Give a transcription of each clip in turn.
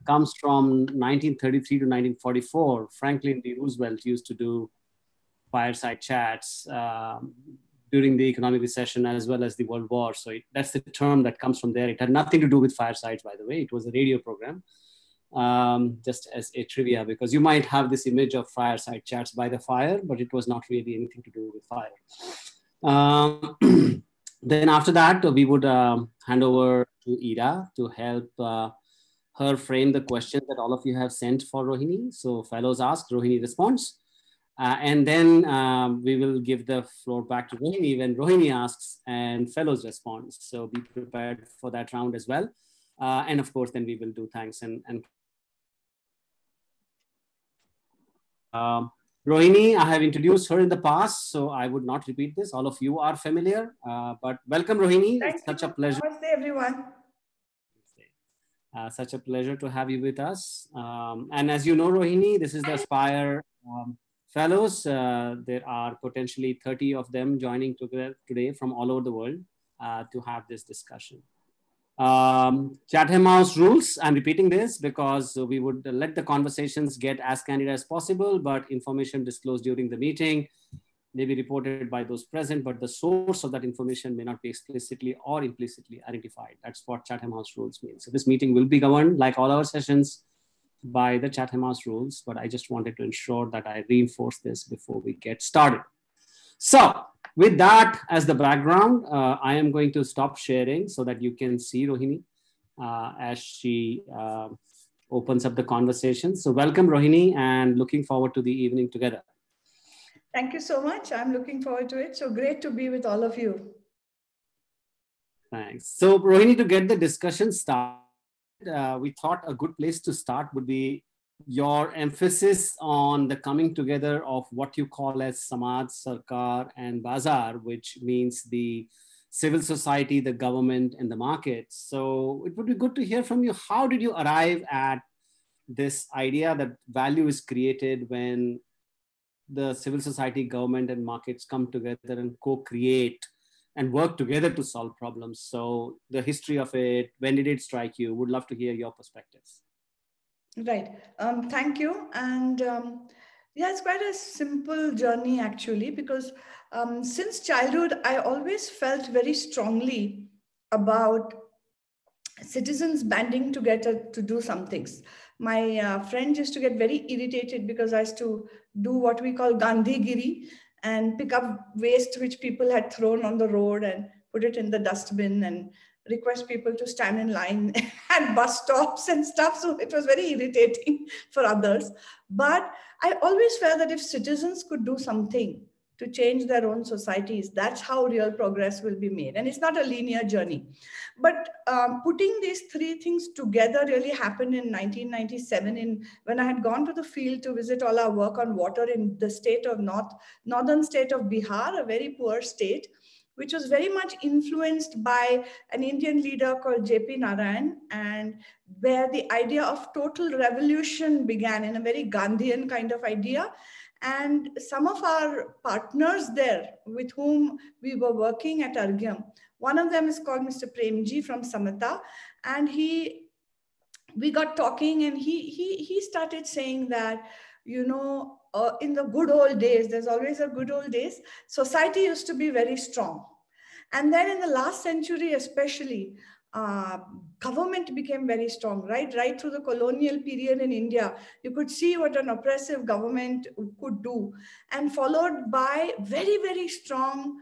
comes from 1933 to 1944. Franklin D. Roosevelt used to do fireside chats during the economic recession as well as the World War. So that's the term that comes from there. It had nothing to do with firesides, by the way. It was a radio program, just as a trivia, because you might have this image of fireside chats by the fire, but it was not really anything to do with fire. Then after that, we would hand over to Ida to help her frame the questions that all of you have sent for Rohini. So fellows ask, Rohini responds. And then we will give the floor back to Rohini when Rohini asks and fellows respond. So be prepared for that round as well. And of course, then we will do thanks and Rohini, I have introduced her in the past, so I would not repeat this. All of you are familiar, but welcome, Rohini. Thank it's such a pleasure. Namaste, everyone. Such a pleasure to have you with us. And as you know, Rohini, this is the Aspire Fellows. There are potentially 30 of them joining together today from all over the world to have this discussion. Chatham House rules, I'm repeating this because we would let the conversations get as candid as possible, but information disclosed during the meeting may be reported by those present, but the source of that information may not be explicitly or implicitly identified. That's what Chatham House rules mean. So this meeting will be governed, like all our sessions, by the Chatham House rules, but I just wanted to ensure that I reinforce this before we get started. So with that as the background, I am going to stop sharing so that you can see Rohini as she opens up the conversation. So welcome, Rohini, and looking forward to the evening together. Thank you so much. I'm looking forward to it. So great to be with all of you. Thanks. So Rohini, to get the discussion started, we thought a good place to start would be your emphasis on the coming together of what you call as Samaj, Sarkar, and Bazaar, which means the civil society, the government, and the markets. So it would be good to hear from you. How did you arrive at this idea that value is created when the civil society, government, and markets come together and co-create and work together to solve problems? So the history of it, when did it strike you? Would love to hear your perspectives. Right. Thank you. And yeah, it's quite a simple journey actually, because since childhood, I always felt very strongly about citizens banding together to do some things. My friends used to get very irritated because I used to do what we call Gandhigiri and pick up waste which people had thrown on the road and put it in the dustbin and request people to stand in line at bus stops and stuff. So it was very irritating for others. But I always felt that if citizens could do something to change their own societies, that's how real progress will be made. And it's not a linear journey. But putting these three things together really happened in 1997 when I had gone to the field to visit all our work on water in the state of northern state of Bihar, a very poor state, which was very much influenced by an Indian leader called J.P. Narayan, and where the idea of total revolution began in a very Gandhian kind of idea. And some of our partners there with whom we were working at Arghyam, one of them is called Mr. Premji from Samata, and we got talking, and he started saying that, you know, in the good old days, there's always a good old days, society used to be very strong. And then in the last century, especially, government became very strong, right through the colonial period in India. You could see what an oppressive government could do, and followed by very, very strong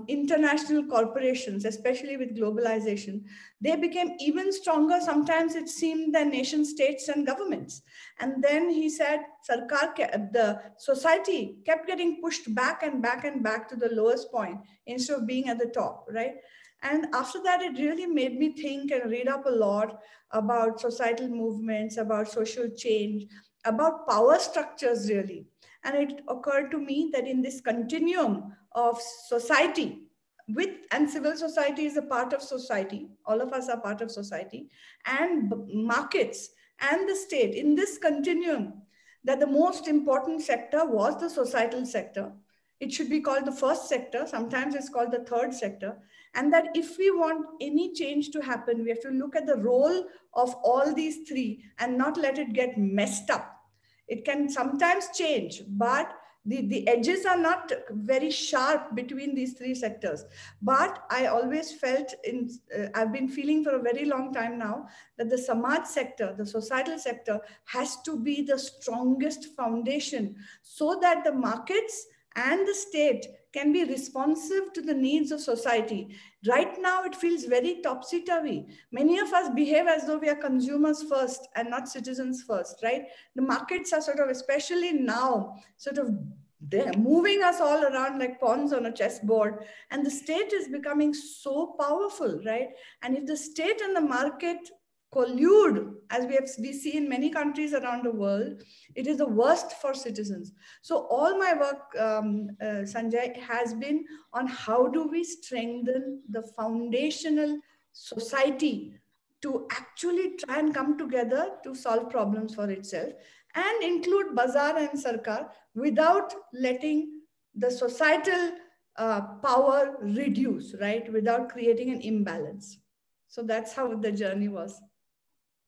international corporations, especially with globalization. They became even stronger, sometimes it seemed, than nation states and governments. And then he said, the society kept getting pushed back and back and back to the lowest point instead of being at the top, right? And after that, it really made me think and read up a lot about societal movements, about social change, about power structures, really. And it occurred to me that in this continuum of society, and civil society is a part of society, all of us are part of society, and markets and the state, in this continuum, that the most important sector was the societal sector. It should be called the first sector. Sometimes it's called the third sector. And that if we want any change to happen, we have to look at the role of all these three and not let it get messed up. It can sometimes change, but the edges are not very sharp between these three sectors. But I always felt I've been feeling for a very long time now that the samaj sector, the societal sector, has to be the strongest foundation so that the markets and the state can be responsive to the needs of society. Right now, it feels very topsy-turvy. Many of us behave as though we are consumers first and not citizens first, right? The markets are sort of, especially now, sort of they're moving us all around like pawns on a chessboard. And the state is becoming so powerful, right? And if the state and the market collude, as we see in many countries around the world, it is the worst for citizens. So all my work, Sanjay, has been on how do we strengthen the foundational society to actually try and come together to solve problems for itself and include bazaar and sarkar without letting the societal power reduce, right? Without creating an imbalance. So that's how the journey was.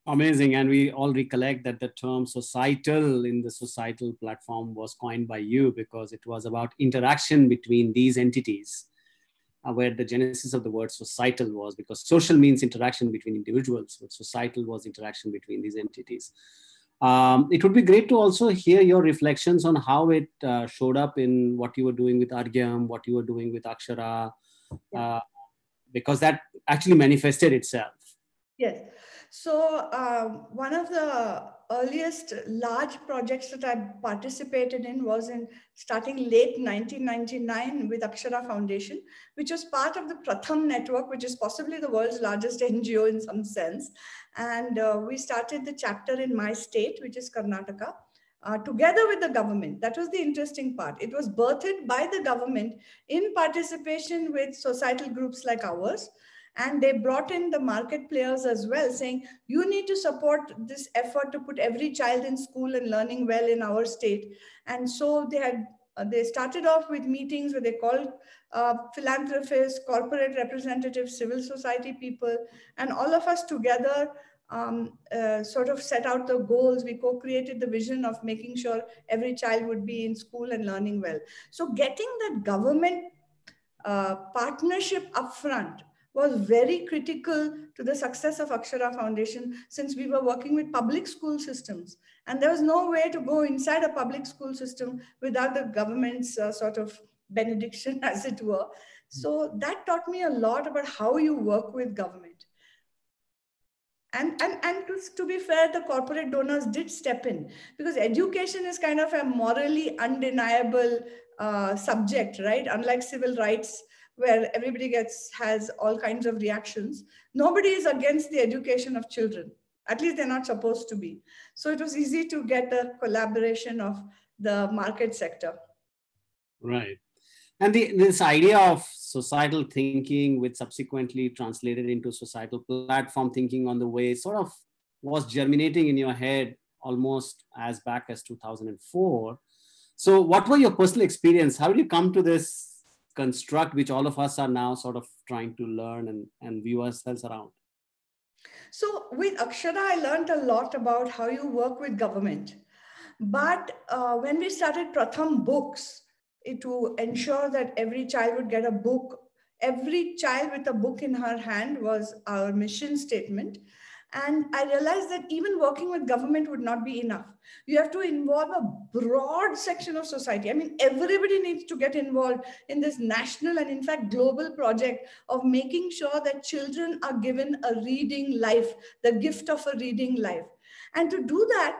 Amazing. And we all recollect that the term societal in the societal platform was coined by you because it was about interaction between these entities, where the genesis of the word societal was, because social means interaction between individuals, but societal was interaction between these entities. It would be great to also hear your reflections on how it showed up in what you were doing with Arghyam, what you were doing with Akshara, because that actually manifested itself. Yes. So one of the earliest large projects that I participated in was in starting late 1999 with Akshara Foundation, which was part of the Pratham network, which is possibly the world's largest NGO in some sense. And we started the chapter in my state, which is Karnataka, together with the government. That was the interesting part. It was birthed by the government in participation with societal groups like ours. And they brought in the market players as well, saying, you need to support this effort to put every child in school and learning well in our state. And so they started off with meetings where they called philanthropists, corporate representatives, civil society people, and all of us together sort of set out the goals. We co-created the vision of making sure every child would be in school and learning well. So getting that government partnership upfront was very critical to the success of Akshara Foundation, since we were working with public school systems. And there was no way to go inside a public school system without the government's sort of benediction, as it were. So that taught me a lot about how you work with government. And to be fair, the corporate donors did step in, because education is kind of a morally undeniable subject, right? Unlike civil rights, where everybody has all kinds of reactions. Nobody is against the education of children. At least they're not supposed to be. So it was easy to get the collaboration of the market sector. Right. And this idea of societal thinking, which subsequently translated into societal platform thinking on the way, sort of was germinating in your head almost as back as 2004. So what were your personal experience? How did you come to this construct, which all of us are now sort of trying to learn and view ourselves around? So with Akshara, I learned a lot about how you work with government. But when we started Pratham Books, to ensure that every child would get a book, every child with a book in her hand was our mission statement. And I realized that even working with government would not be enough. You have to involve a broad section of society. I mean, everybody needs to get involved in this national and in fact global project of making sure that children are given a reading life, the gift of a reading life. And to do that,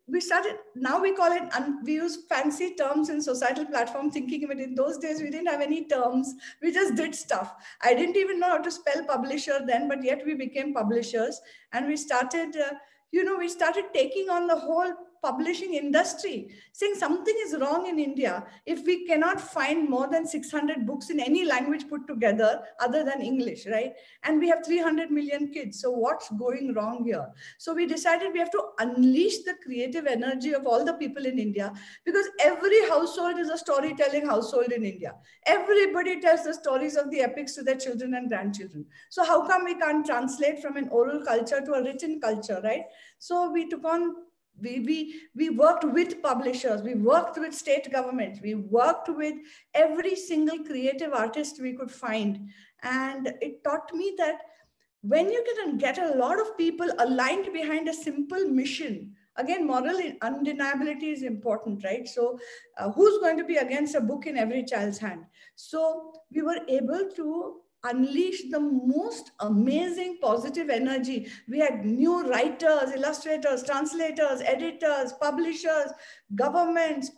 we started, now we call it, we use fancy terms in societal platform thinking, but in those days we didn't have any terms. We just did stuff. I didn't even know how to spell publisher then, but yet we became publishers. And we started, we started taking on the whole publishing industry, saying something is wrong in India if we cannot find more than 600 books in any language put together other than English, right? And we have 300 million kids. So what's going wrong here? So we decided we have to unleash the creative energy of all the people in India, because every household is a storytelling household in India. Everybody tells the stories of the epics to their children and grandchildren. So how come we can't translate from an oral culture to a written culture, right? So we took on, we worked with publishers, we worked with state governments, we worked with every single creative artist we could find. And it taught me that when you can get a lot of people aligned behind a simple mission, again, moral undeniability is important, right? So who's going to be against a book in every child's hand? So we were able to unleash the most amazing positive energy. We had new writers, illustrators, translators, editors, publishers, governments,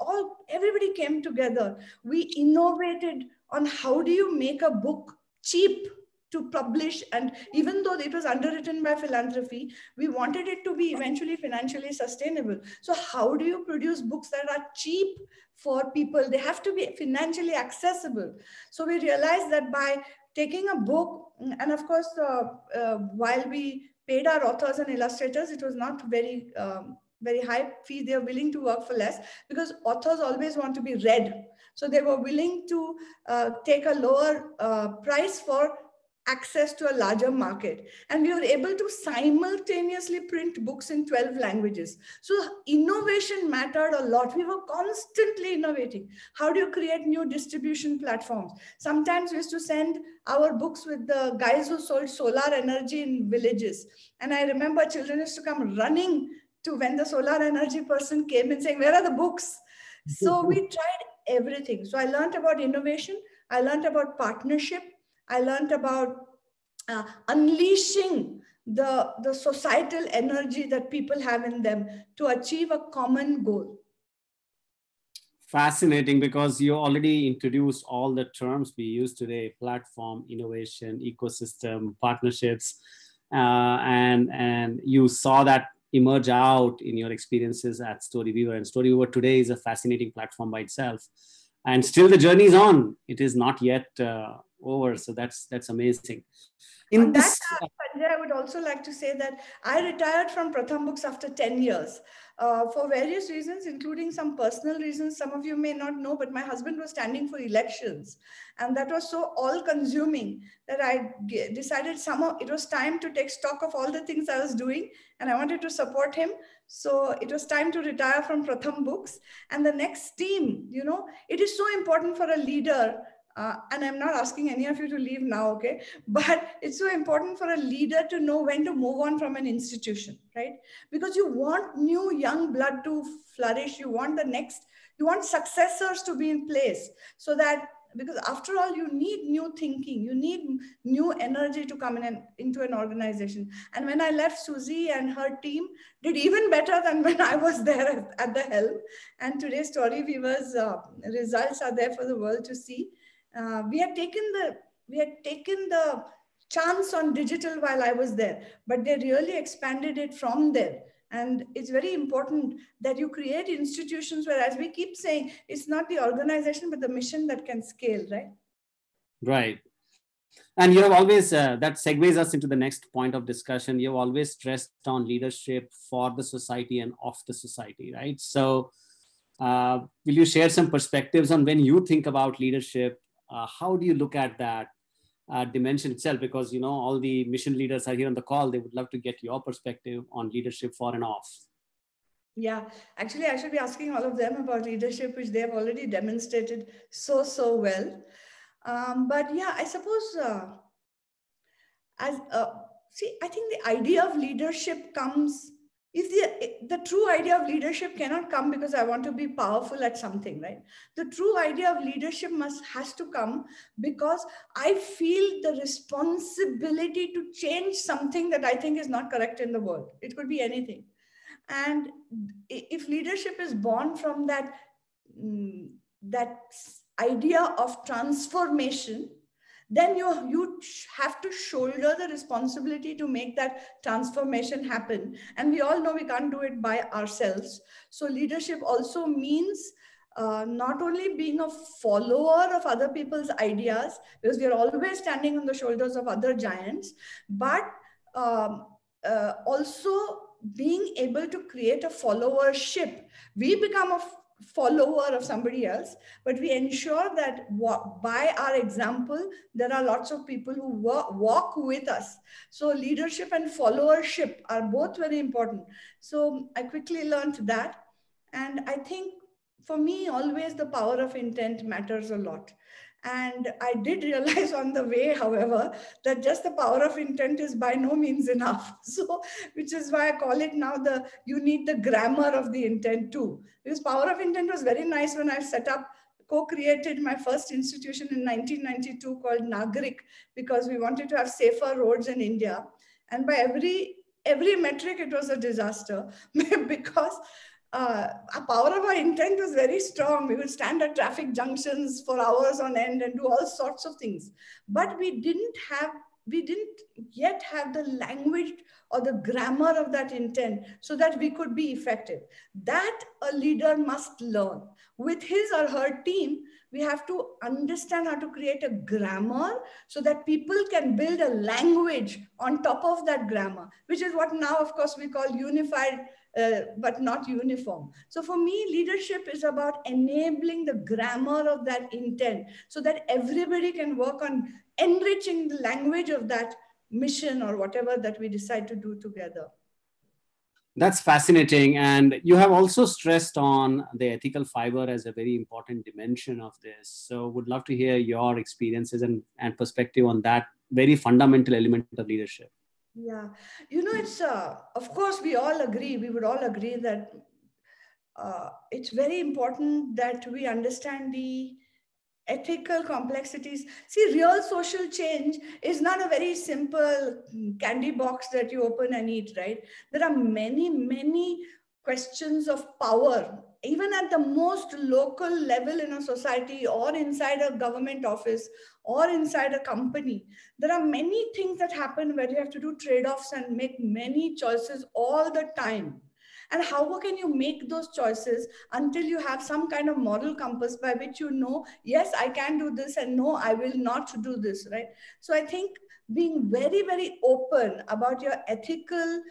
everybody came together. We innovated on how do you make a book cheap to publish, and even though it was underwritten by philanthropy, we wanted it to be eventually financially sustainable. So how do you produce books that are cheap for people? They have to be financially accessible. So we realized that by taking a book, and of course, while we paid our authors and illustrators, it was not very high fee. They are willing to work for less because authors always want to be read. So they were willing to take a lower price for access to a larger market. And we were able to simultaneously print books in 12 languages. So innovation mattered a lot. We were constantly innovating. How do you create new distribution platforms? Sometimes we used to send our books with the guys who sold solar energy in villages. And I remember children used to come running to when the solar energy person came and saying, where are the books? So we tried everything. So I learned about innovation. I learned about partnership. I learned about unleashing the societal energy that people have in them to achieve a common goal. Fascinating, because you already introduced all the terms we use today: platform, innovation, ecosystem, partnerships, and you saw that emerge out in your experiences at Storyweaver. And Storyweaver today is a fascinating platform by itself. And still the journey is on. It is not yet over. So that's amazing. On that, Sanjay, I would also like to say that I retired from Pratham Books after 10 years for various reasons, including some personal reasons. Some of you may not know, but my husband was standing for elections. And that was so all-consuming that I decided somehow it was time to take stock of all the things I was doing, and I wanted to support him. So it was time to retire from Pratham Books. And the next team, you know, it is so important for a leader. And I'm not asking any of you to leave now, okay? But it's so important for a leader to know when to move on from an institution, right? Because you want new young blood to flourish. You want you want successors to be in place so that, because after all, you need new thinking, you need new energy to come into an organization. And when I left, Susie and her team did even better than when I was there at the helm. And today's Storyweaver's results are there for the world to see. We had taken the chance on digital while I was there, but they really expanded it from there. And it's very important that you create institutions where, as we keep saying, it's not the organization, but the mission that can scale, right? Right. And you have always, that segues us into the next point of discussion. You have always stressed on leadership for the society and of the society, right? So will you share some perspectives on when you think about leadership? How do you look at that dimension itself? Because, you know, all the mission leaders are here on the call. They would love to get your perspective on leadership for and off. Yeah, actually, I should be asking all of them about leadership, which they have already demonstrated so well. But yeah, I suppose I think the idea of leadership comes. If the true idea of leadership cannot come because I want to be powerful at something, right? The true idea of leadership has to come because I feel the responsibility to change something that I think is not correct in the world. It could be anything. And if leadership is born from that idea of transformation, then you have to shoulder the responsibility to make that transformation happen. And we all know we can't do it by ourselves. So leadership also means not only being a follower of other people's ideas, because we are always standing on the shoulders of other giants, but also being able to create a followership. We become a follower of somebody else, but we ensure that by our example, there are lots of people who walk with us. So leadership and followership are both very important. So I quickly learned that. And I think for me, always the power of intent matters a lot. And I did realize on the way, however, that just the power of intent is by no means enough. So, which is why I call it now you need the grammar of the intent too. Because power of intent was very nice when I co-created my first institution in 1992 called Nagarik, because we wanted to have safer roads in India. And by every metric, it was a disaster because our power of our intent was very strong. We would stand at traffic junctions for hours on end and do all sorts of things. But we didn't yet have the language or the grammar of that intent so that we could be effective. That a leader must learn. With his or her team, we have to understand how to create a grammar so that people can build a language on top of that grammar, which is what now, of course, we call unified but not uniform. So for me, leadership is about enabling the grammar of that intent so that everybody can work on enriching the language of that mission or whatever that we decide to do together. That's fascinating. And you have also stressed on the ethical fiber as a very important dimension of this. So would love to hear your experiences and perspective on that very fundamental element of leadership. Yeah, it's, of course, we would all agree that it's very important that we understand the ethical complexities. See, real social change is not a very simple candy box that you open and eat, right? There are many, many questions of power, even at the most local level in a society or inside a government office or inside a company. There are many things that happen where you have to do trade-offs and make many choices all the time. And how can you make those choices until you have some kind of moral compass by which you know, yes, I can do this, and no, I will not do this, right? So I think being very, very open about your ethical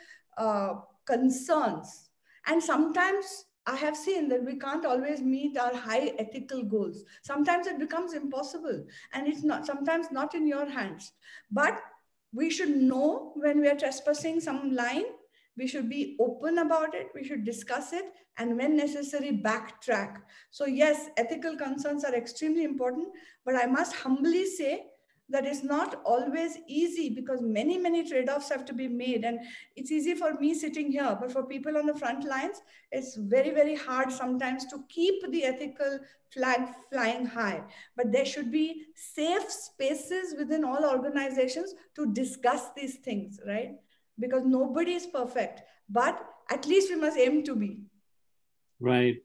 concerns. And sometimes I have seen that we can't always meet our high ethical goals. Sometimes it becomes impossible, and it's not sometimes not in your hands. But we should know when we are trespassing some line. We should be open about it. We should discuss it, and when necessary, backtrack. So yes, ethical concerns are extremely important, but I must humbly say that it's not always easy because many, many trade-offs have to be made. And it's easy for me sitting here, but for people on the front lines, it's very, very hard sometimes to keep the ethical flag flying high. But there should be safe spaces within all organizations to discuss these things, right? Because nobody is perfect, but at least we must aim to be. Right.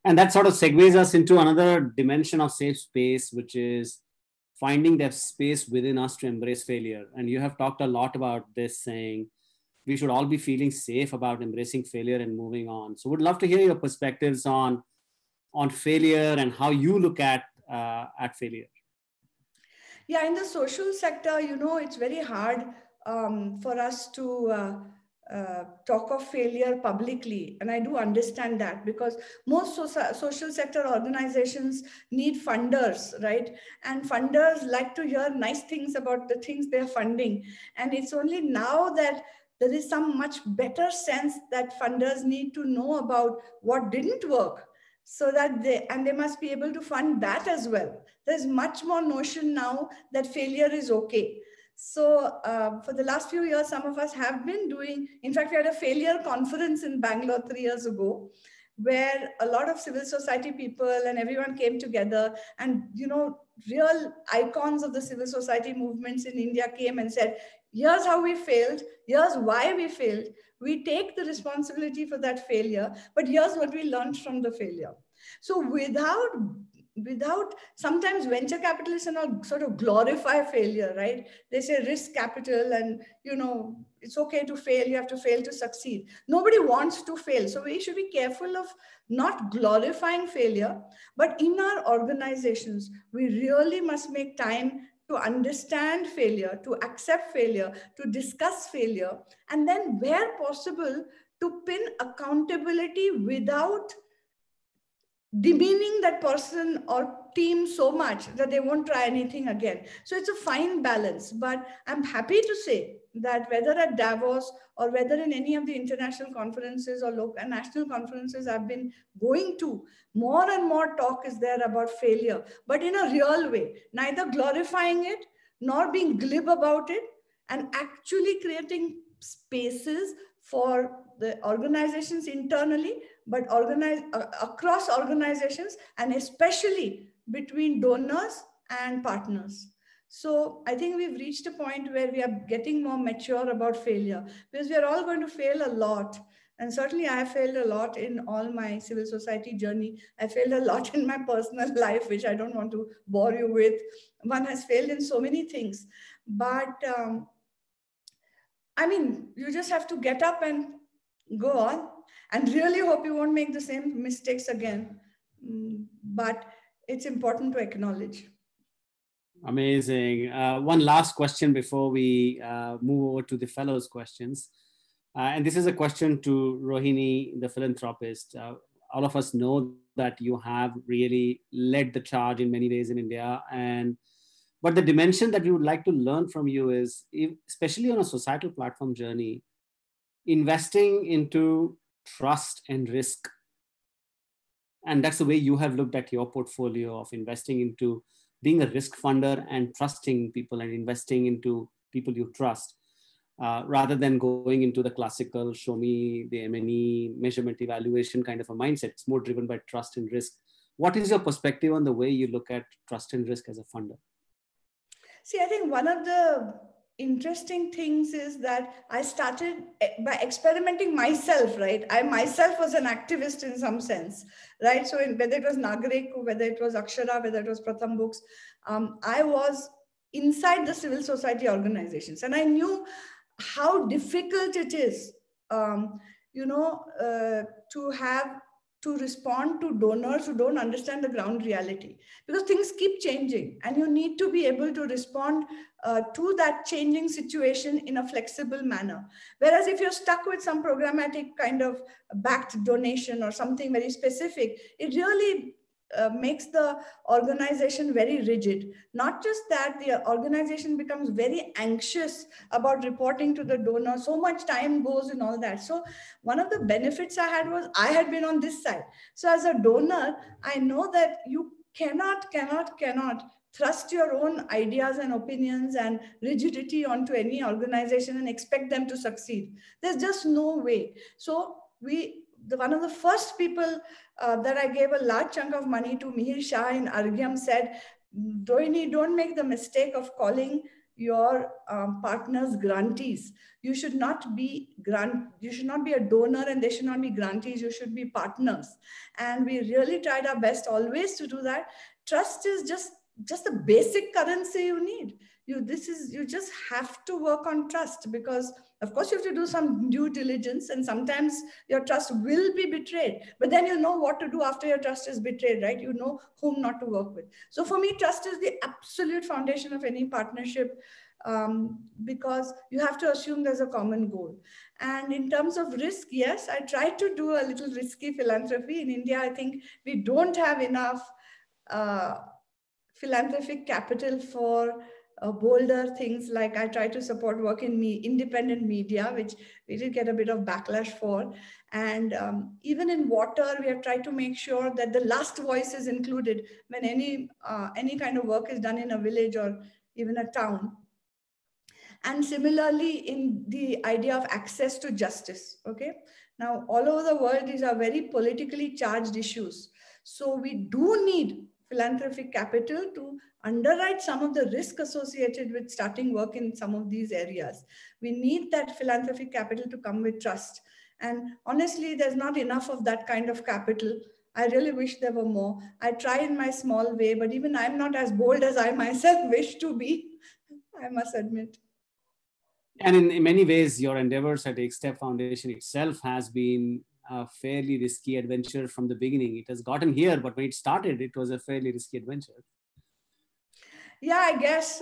And that sort of segues us into another dimension of safe space, which is finding that space within us to embrace failure. And you have talked a lot about this, saying we should all be feeling safe about embracing failure and moving on. So would love to hear your perspectives on failure and how you look at failure. Yeah, in the social sector, it's very hard for us to talk of failure publicly. And I do understand that because most social sector organizations need funders, right? And funders like to hear nice things about the things they're funding. And it's only now that there is some much better sense that funders need to know about what didn't work, so that they must be able to fund that as well. There's much more notion now that failure is okay. So for the last few years, some of us have been doing, in fact, we had a failure conference in Bangalore 3 years ago, where a lot of civil society people and everyone came together, and, real icons of the civil society movements in India came and said, here's how we failed, here's why we failed. We take the responsibility for that failure, but here's what we learned from the failure. So without without, sometimes venture capitalists and all sort of glorify failure, right? They say risk capital and, it's okay to fail. You have to fail to succeed. Nobody wants to fail. So we should be careful of not glorifying failure, but in our organizations, we really must make time to understand failure, to accept failure, to discuss failure, and then where possible, to pin accountability without demeaning that person or team so much that they won't try anything again. So it's a fine balance. But I'm happy to say that whether at Davos or whether in any of the international conferences or local and national conferences I've been going to, more and more talk is there about failure, but in a real way, neither glorifying it nor being glib about it, and actually creating spaces for the organizations internally, but across organizations, and especially between donors and partners. So I think we've reached a point where we are getting more mature about failure, because we are all going to fail a lot. And certainly I have failed a lot in all my civil society journey. I failed a lot in my personal life, which I don't want to bore you with. One has failed in so many things. But I mean, you just have to get up and go on, and really hope you won't make the same mistakes again. But it's important to acknowledge. Amazing. One last question before we move over to the fellows' questions. And this is a question to Rohini, the philanthropist. All of us know that you have really led the charge in many ways in India. But the dimension that we would like to learn from you is, especially on a societal platform journey, investing into trust and risk. And that's the way you have looked at your portfolio of investing into being a risk funder and trusting people and investing into people you trust, rather than going into the classical show me the M&E measurement evaluation kind of a mindset. It's more driven by trust and risk. What is your perspective on the way you look at trust and risk as a funder? See, I think one of the interesting things is that I started by experimenting myself, right? I myself was an activist in some sense, right? So whether it was Nagarik, whether it was Akshara, whether it was Pratham Books, I was inside the civil society organizations, and I knew how difficult it is, to respond to donors who don't understand the ground reality, because things keep changing and you need to be able to respond to that changing situation in a flexible manner. Whereas if you're stuck with some programmatic kind of backed donation or something very specific, it really makes the organization very rigid. Not just that, the organization becomes very anxious about reporting to the donor. So much time goes in all that. So one of the benefits I had was I had been on this side. So as a donor, I know that you cannot thrust your own ideas and opinions and rigidity onto any organization and expect them to succeed. There's just no way. So one of the first people that I gave a large chunk of money to, Mihir Shah in Arghyam, said, Rohini, don't make the mistake of calling your partners grantees. You should not be a donor, and they should not be grantees. You should be partners. And we really tried our best always to do that. Trust is just the basic currency you need. You just have to work on trust, because of course you have to do some due diligence, and sometimes your trust will be betrayed, but then you know what to do after your trust is betrayed, right? You know whom not to work with. So for me, trust is the absolute foundation of any partnership, because you have to assume there's a common goal. And in terms of risk, yes, I try to do a little risky philanthropy. In India, I think we don't have enough philanthropic capital for bolder things. Like I try to support work in independent media, which we did get a bit of backlash for. And even in water, we have tried to make sure that the last voice is included when any kind of work is done in a village or even a town. And similarly, in the idea of access to justice, okay? Now, all over the world, these are very politically charged issues. So we do need philanthropic capital to underwrite some of the risk associated with starting work in some of these areas. We need that philanthropic capital to come with trust. And honestly, there's not enough of that kind of capital I really wish there were more. I try in my small way, but even I'm not as bold as I myself wish to be, I must admit. And in many ways, your endeavors at EkStep Foundation itself has been a fairly risky adventure from the beginning. It has gotten here, but when it started, it was a fairly risky adventure. Yeah, I guess.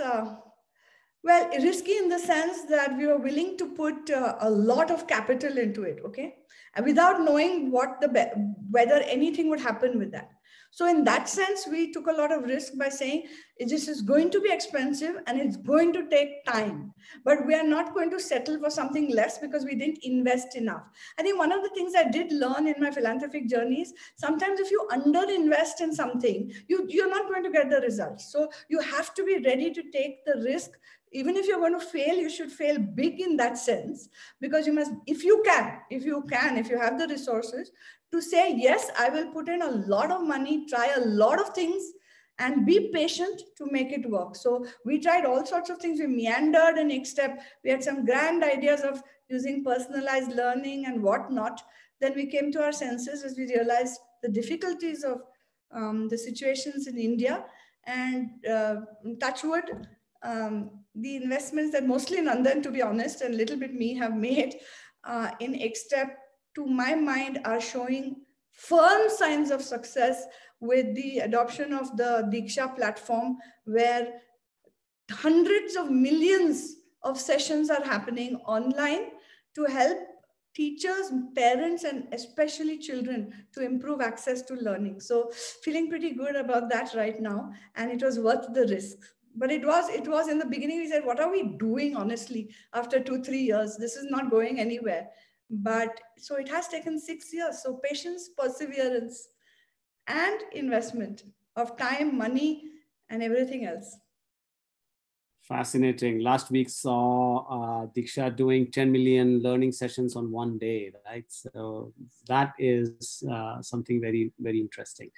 Well, risky in the sense that we were willing to put a lot of capital into it, okay, and without knowing whether anything would happen with that. So in that sense, we took a lot of risk by saying this is going to be expensive and it's going to take time, but we are not going to settle for something less because we didn't invest enough. I think one of the things I did learn in my philanthropic journey is sometimes if you underinvest in something, you're not going to get the results. So you have to be ready to take the risk. Even if you're going to fail, you should fail big in that sense, because you must, if you have the resources to say, yes, I will put in a lot of money, try a lot of things, and be patient to make it work. So we tried all sorts of things. We meandered in EkStep. We had some grand ideas of using personalized learning and whatnot. Then we came to our senses as we realized the difficulties of the situations in India. And touch wood, the investments that mostly Nandan, to be honest, and a little bit me have made in EkStep, to my mind, are showing firm signs of success with the adoption of the Diksha platform, where hundreds of millions of sessions are happening online to help teachers, parents, and especially children to improve access to learning. So feeling pretty good about that right now, and it was worth the risk. But it was in the beginning, we said, what are we doing, honestly, after 2-3 years? This is not going anywhere. But so it has taken 6 years. So patience, perseverance, and investment of time, money, and everything else. Fascinating. Last week saw Diksha doing 10 million learning sessions on one day, right? So that is something very, very interesting.